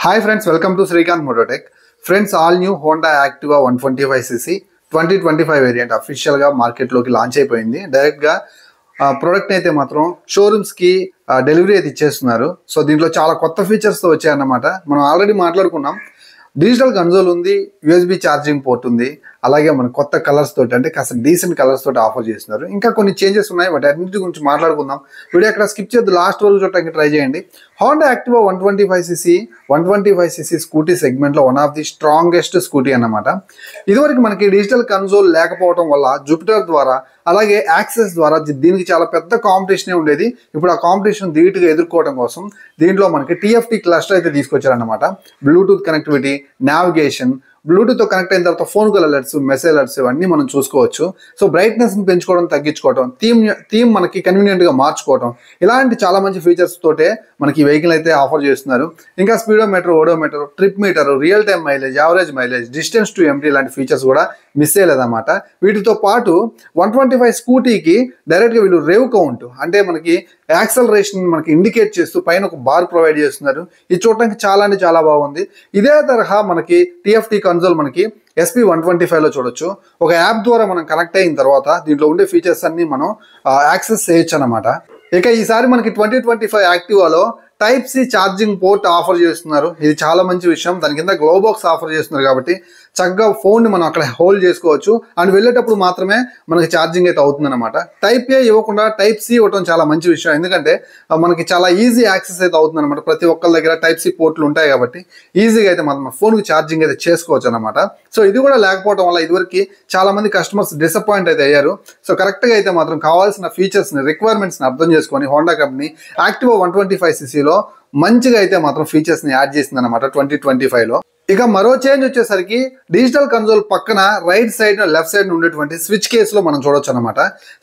Hi friends, welcome to Srikanth Mototech. Friends, all new Honda Activa 125cc 2025 variant official గా market లోకి launch అయిపోయింది. Direct గా product అయితే మాత్రం షోరూమ్స్ కి డెలివరీ అయితే ఇచ్చేస్తున్నారు. సో దీంట్లో చాలా కొత్త ఫీచర్స్ తో వచ్చాయన్నమాట. మనం ఆల్రెడీ మాట్లాడుకున్నాం. డిజిటల్ కన్సోల్ ఉంది, USB ఛార్జింగ్ పోర్ట్ ఉంది, అలాగే మన కొత్త కలర్స్ తోటి అంటే కాస్త డీసెంట్ కలర్స్ తోటి ఆఫర్ చేస్తున్నారు. ఇంకా కొన్ని చేంజెస్ ఉన్నాయి, వాటి అన్నింటి గురించి మాట్లాడుకుందాం. వీడియో అక్కడ స్కిప్ చేద్దు, లాస్ట్ వరకు చూడటానికి ట్రై చేయండి. Honda Activa 125cc స్కూటీ సెగ్మెంట్లో one of the strongest scooty అన్నమాట. ఇదివరకు మనకి డిజిటల్ కన్సోల్ లేకపోవడం వల్ల జూపిటర్ ద్వారా అలాగే యాక్సెస్ ద్వారా దీనికి చాలా పెద్ద కాంపిటీషనే ఉండేది. ఇప్పుడు ఆ కాంపిటీషన్ ధీటుగా ఎదుర్కోవడం కోసం దీంట్లో మనకి TFT క్లస్టర్ అయితే తీసుకొచ్చారన్నమాట. బ్లూటూత్ కనెక్టివిటీ, నావిగేషన్, బ్లూటూత్ తో కనెక్ట్ అయిన తర్వాత phone call alerts, message alerts ఇవన్నీ మనం చూసుకోవచ్చు. సో బ్రైట్నెస్ ని పెంచుకోవడం, తగ్గించుకోవడం, థీమ్ మనకి కన్వీనియంట్ గా మార్చుకోవడం, ఇలాంటి చాలా మంచి ఫీచర్స్ తోటే మనకి ఈ వెహికల్ అయితే ఆఫర్ చేస్తున్నారు. ఇంకా speedometer, odometer, trip meter, real time mileage, average mileage, distance to empty ఇలాంటి ఫీచర్స్ కూడా మిస్ అయ్యలేదన్నమాట. వీటితో పాటు 125 స్కూటీకి డైరెక్ట్ గా వీళ్ళు రేవ్ కౌంట్ అంటే మనకి యాక్సలరేషన్ మనకి ఇండికేట్ చేస్తూ పైన ఒక బార్ ప్రొవైడ్ చేస్తున్నారు. ఇది చూడటానికి చాలా అంటే చాలా బాగుంది. ఇదే తరహా మనకి TFT కన్సోల్ మనకి SP125 లో చూడొచ్చు. ఒక యాప్ ద్వారా మనం కనెక్ట్ అయిన తర్వాత దీంట్లో ఉండే ఫీచర్స్ అన్ని మనం యాక్సెస్ చేయొచ్చు అన్నమాట. ఇక ఈసారి మనకి 2025 యాక్టివాలో Type-C ఛార్జింగ్ పోర్ట్ ఆఫర్ చేస్తున్నారు. ఇది చాలా మంచి విషయం. దాని కింద గ్లో బాక్స్ ఆఫర్ చేస్తున్నారు కాబట్టి చక్కగా ఫోన్ని మనం అక్కడ హోల్డ్ చేసుకోవచ్చు. అండ్ వెళ్ళేటప్పుడు మాత్రమే మనకి ఛార్జింగ్ అయితే అవుతుంది అనమాట. Type-A ఇవ్వకుండా Type-C ఇవ్వడం చాలా మంచి విషయం. ఎందుకంటే మనకి చాలా ఈజీ యాక్సెస్ అయితే అవుతుంది అనమాట. ప్రతి ఒక్కరి దగ్గర Type-C పోర్ట్లు ఉంటాయి కాబట్టి ఈజీగా అయితే మనం ఫోన్కి ఛార్జింగ్ అయితే చేసుకోవచ్చు అనమాట. సో ఇది కూడా లేకపోవడం వల్ల ఇదివరకు చాలా మంది కస్టమర్స్ డిసప్పాయింట్ అయితే అయ్యారు. సో కరెక్ట్గా అయితే మాత్రం కావాల్సిన ఫీచర్స్ని, రిక్వైర్మెంట్స్ని అర్థం చేసుకొని హోండా కంపెనీ Activa 125cc మంచిగా అయితే మాత్రం ఫీచర్స్ ని యాడ్ చేసింది అనమాట 2025 లో. ఇక మరో చేంజ్ వచ్చేసరికి డిజిటల్ కన్సోల్ పక్కన రైట్ సైడ్, లెఫ్ట్ సైడ్ ఉండేటువంటి స్విచ్ కేస్ లో మనం చూడొచ్చు అనమాట.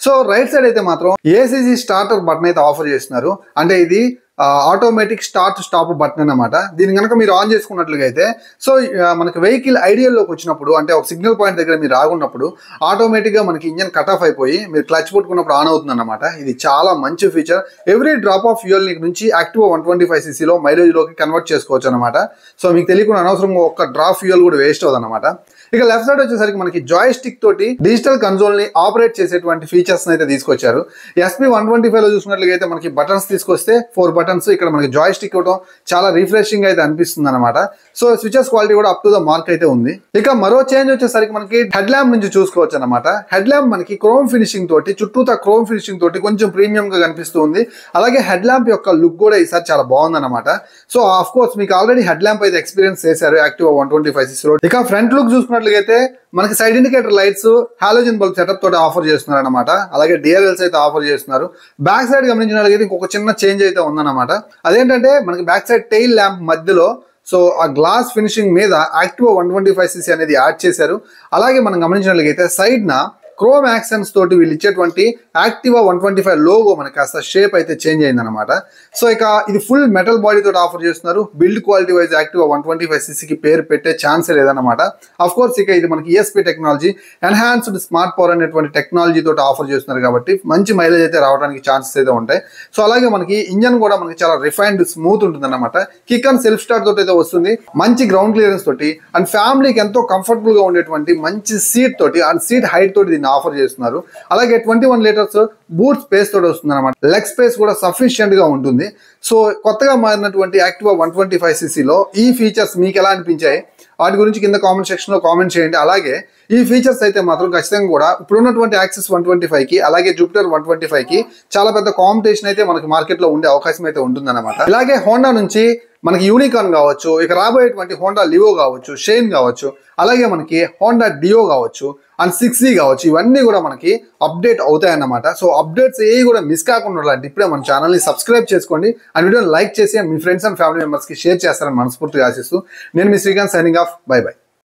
సో రైట్ సైడ్ అయితే మాత్రం ACC స్టార్టర్ బటన్ అయితే ఆఫర్ చేస్తున్నారు. అంటే ఇది ఆటోమేటిక్ స్టార్ట్ స్టాప్ బటన్ అన్నమాట. దీన్ని కనుక మీరు ఆన్ చేసుకున్నట్లుగా అయితే సో మనకి వెహికల్ ఐడియల్లోకి వచ్చినప్పుడు అంటే ఒక సిగ్నల్ పాయింట్ దగ్గర మీరు ఆగున్నప్పుడు ఆటోమేటిక్గా మనకి ఇంజన్ కట్ ఆఫ్ అయిపోయి మీరు క్లచ్ పట్టుకున్నప్పుడు ఆన్ అవుతుంది అనమాట. ఇది చాలా మంచి feature. Every drop of fuel నుంచి Activa 125cc లో మైలేజ్లోకి కన్వర్ట్ చేసుకోవచ్చు అనమాట. సో మీకు తెలియకుండా అనవసరంగా ఒక్క డ్రాప్ ఫ్యూయల్ కూడా వేస్ట్ అవుతుంది అనమాట. ఇక లెఫ్ట్ సైడ్ వచ్చేసరికి మనకి జాయ్ స్టిక్ తోటి డిజిటల్ కన్సోల్ ని ఆపరేట్ చేసేటువంటి ఫీచర్స్ అయితే తీసుకొచ్చారు. SP125 లో చూసినట్లుగా అయితే మనకి బటన్స్ తీసుకొస్తే 4 బటన్స్, ఇక్కడ మనకి జాయ్ స్టిక్ ఇవ్వడం చాలా రిఫ్రెషింగ్ అయితే అనిపిస్తుంది అనమాట. సో స్విచెస్ క్వాలిటీ కూడా అప్ టు ద మార్క్ అయితే ఉంది. ఇక మరో చేంజ్ వచ్చేసరికి మనకి హెడ్ ల్యాంప్ నుంచి చూసుకోవచ్చు అనమాట. హెడ్ ల్యాంప్ మనకి క్రోమ్ ఫినిషింగ్ తోటి, చుట్టూతా క్రోమ్ ఫినిషింగ్ తోటి కొంచెం ప్రీమియం గా కనిపిస్తుంది. అలాగే హెడ్ ల్యాంప్ యొక్క లుక్ కూడా ఈసారి చాలా బాగుంది అనమాట. సో ఆఫ్ కోర్స్ మీకు ఆల్రెడీ హెడ్ ల్యాంప్ అయితే ఎక్స్పీరియన్స్ చేశారు Activa 125cc లో. ఇక ఫ్రంట్ లుక్ చూసుకున్నట్లయితే మనకి side indicator lights, halogen bulb setup తోటి ఆఫర్ చేస్తున్నారు అనమాట. అలాగే DRLs అయితే ఆఫర్ చేస్తున్నారు. బ్యాక్ సైడ్ గమనించినట్లయితే ఇంకొక చిన్న చేంజ్ అయితే ఉందన్నమాట. అదేంటంటే మనకి బ్యాక్ సైడ్ టెయిల్ ల్యాంప్ మధ్యలో సో ఆ గ్లాస్ ఫినిషింగ్ మీద Activa 125cc అనేది యాడ్ చేశారు. అలాగే మనం గమనించినట్లయితే సైడ్ నా క్రోమ్ యాక్సెంట్స్ తోటి వీళ్ళు ఇచ్చేటువంటి Activa 125 లోగో మనకి కాస్త షేప్ అయితే చేంజ్ అయిందనమాట. సో ఇక ఇది ఫుల్ మెటల్ బాడీ తోటి ఆఫర్ చేస్తున్నారు. Build quality wise Activa 125cc కి పేరు పెట్టే ఛాన్సే లేదనమాట. అఫ్ కోర్స్ ఇక ఇది మనకి ESP technology, enhanced smart power అనేటువంటి టెక్నాలజీ తోటి ఆఫర్ చేస్తున్నారు కాబట్టి మంచి మైలేజ్ అయితే రావడానికి ఛాన్సెస్ అయితే ఉంటాయి. సో అలాగే మనకి ఇంజన్ కూడా మనకి చాలా రిఫైన్డ్, స్మూత్ ఉంటుంది అనమాట. కిక్ అండ్ సెల్ఫ్ స్టార్ట్ తోటి అయితే వస్తుంది. మంచి గ్రౌండ్ క్లియరెన్స్ తోటి అండ్ ఫ్యామిలీకి ఎంతో కంఫర్టబుల్ గా ఉండేటువంటి మంచి సీట్ తోటి అండ్ సీట్ హైట్ తోటి ఆఫర్ చేస్తున్నారు. అలాగే 21 లీటర్స్ బూట్ స్పేస్ తోటి వస్తుంది అనమాట. లెగ్ స్పేస్ కూడా సఫిషియెంట్ గా ఉంటుంది. సో కొత్తగా మారినటువంటి Activa 125cc లో ఈ ఫీచర్స్ మీకు ఎలా అనిపించాయి వాటి గురించి కింద కామెంట్ సెక్షన్ లో కామెంట్ చేయండి. అలాగే ఈ ఫీచర్స్ అయితే మాత్రం ఖచ్చితంగా కూడా ఇప్పుడున్నటువంటి Access 125 కి అలాగే Jupiter 125 కి చాలా పెద్ద కాంపిటీషన్ అయితే మనకి మార్కెట్ లో ఉండే అవకాశం అయితే ఉంటుందన్నమాట. అలాగే హోండా నుంచి మనకి యూనికార్న్ కావచ్చు, ఇక రాబోయేటువంటి హోండా లివో కావచ్చు, షైన్ కావచ్చు, అలాగే మనకి హోండా డియో కావచ్చు అండ్ 6C కావచ్చు, ఇవన్నీ కూడా మనకి అప్డేట్ అవుతాయన్నమాట. సో అప్డేట్స్ ఏవి కూడా మిస్ కాకుండా ఉండాలంటే ఇప్పుడే మన ఛానల్ని సబ్స్క్రైబ్ చేసుకోండి. అండ్ వీడియోని లైక్ చేసి మీ ఫ్రెండ్స్ అండ్ ఫ్యామిలీ మెంబర్స్కి షేర్ చేస్తారని మనస్ఫూర్తిగా ఆశిస్తూ నేను మీ Srikanth signing off. Bye by.